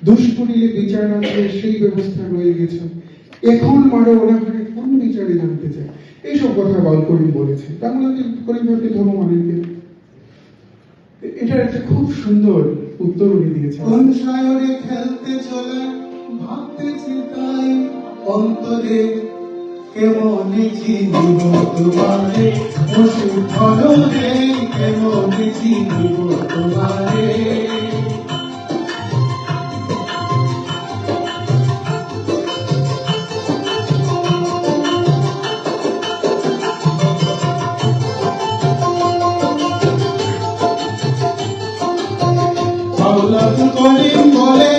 দোষ করিলে বিচার আছে, সেই ব্যবস্থা রয়ে গেছে। এখন মারো ওরা করে কোন বিচারে জানতে চায়, এইসব কথা বাউল করিম বলেছে। বাংলাতে করিম ভাবতে ধর্ম মানেন, এটার একটা খুব সুন্দর উত্তর উনি দিয়েছেন। কোন সায়রে খেলতে চলে ভাবতেছি তাই অন্তরে কেমনে চিনিব তোমারে ওষুধ ধরে কেমনে চিনিব তোমারে করিম বলে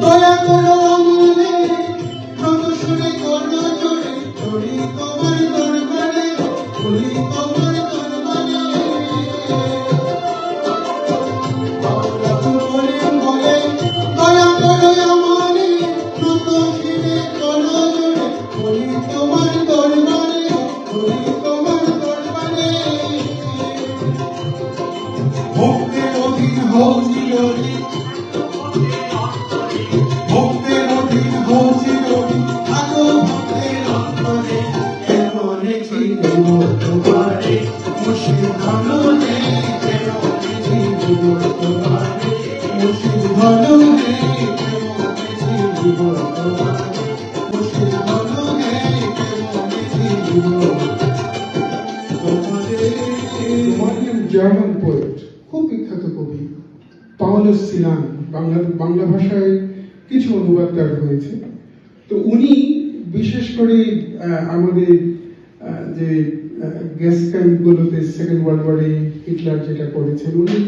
দয়া করো আমলে কত শুনে করো জোরে করি তোমার দরবারে করি তোমার দরবারে করিম বলে দয়া করো আমলে কত শুনে করো জোরে করি তোমার দরবারে করি তোমার দরবারে ভক্তের অধীন হও চিরদিন জার্মান পোয়েট, খুব বিখ্যাত কবি পাওলুস সিলান, বাংলা ভাষায় কিছু অনুবাদ তার হয়েছে। তো উনি বিশেষ করে আমাদের যে গ্যাস ক্যাম্পগুলোতে সেকেন্ড ওয়ার্ল্ড ওয়ারে হিটলার যেটা করেছেন, উনি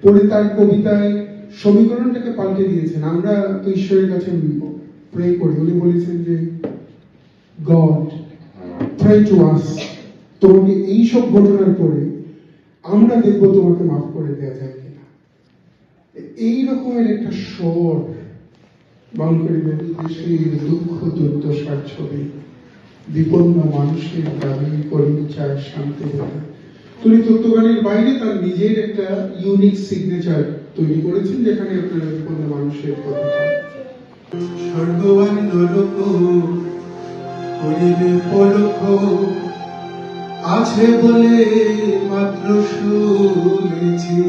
পড়ে তার কবিতায় সমীকরণটাকে পাল্টে দিয়েছেন। আমরা তো ঈশ্বরের কাছে প্রে করি, উনি বলেছেন যে গড প্রে টু আস, তোমাকে এইসব ঘটনার পরে আমরা দেখবো তোমাকে মাফ করে দেওয়া যায় কিনা। এই রকমের একটা স্বর বাউল করিমের দেশের দুঃখ দুর্দশার ছবি, বিপন্ন মানুষের দাবি করিম চায় শান্তি দেয়। তিনি তত্ত্বগানের বাইরে তার নিজের একটা ইউনিক সিগনেচার তৈরি করেছেন, যেখানে আপনারা বিপন্ন মানুষের কথা স্বর্গবান নরক করিবে পলক আছে বলে মাত্র শুনেছি,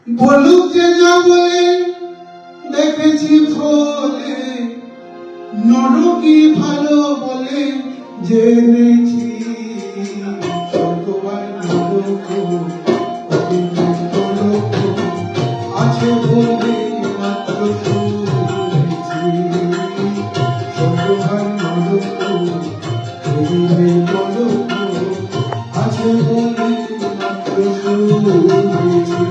বলুক যে যা বলে দেখেছি ফলে নরকই ভালো বলে জেনেছি। স্বর্গবান নরক করিবে পলক আছে বলে মাত্র শুনেছি, স্বর্গবান নরক করিবে পলক আছে বলে মাত্র শুনেছি।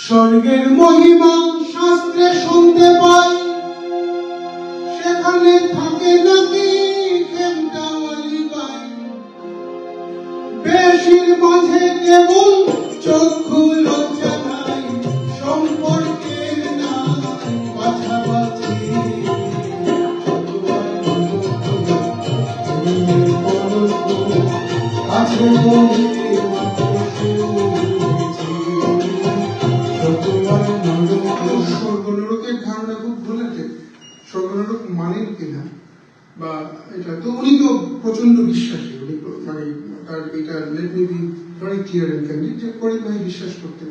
স্বর্গের মহিমা শাস্ত্রে শুনতে পাই, সেখানে থাকে নাকি ঘেন্টাওয়ালি গাই, বেশির মাঝে কেবল চক্ষু লজ্জা নাই, সম্পর্কের নাই বাছাবাছি। আছে বলে স্বর্গনরকের ধারণা খুব ভুলেছে, স্বর্গনরক মানেন কিনা বা এটা তো উনি তো প্রচন্ড বিশ্বাসী, উনি মানে তার এটা let me be very clear and candid যে করিম ভাই বিশ্বাস করতেন।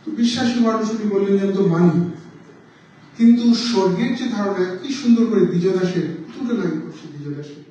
তো বিশ্বাসী মানুষ উনি বললেন যে তো মানি, কিন্তু স্বর্গের যে ধারণা কি সুন্দর করে দ্বিজ দাসের দুটো লাইন করছে দ্বিজ দাসের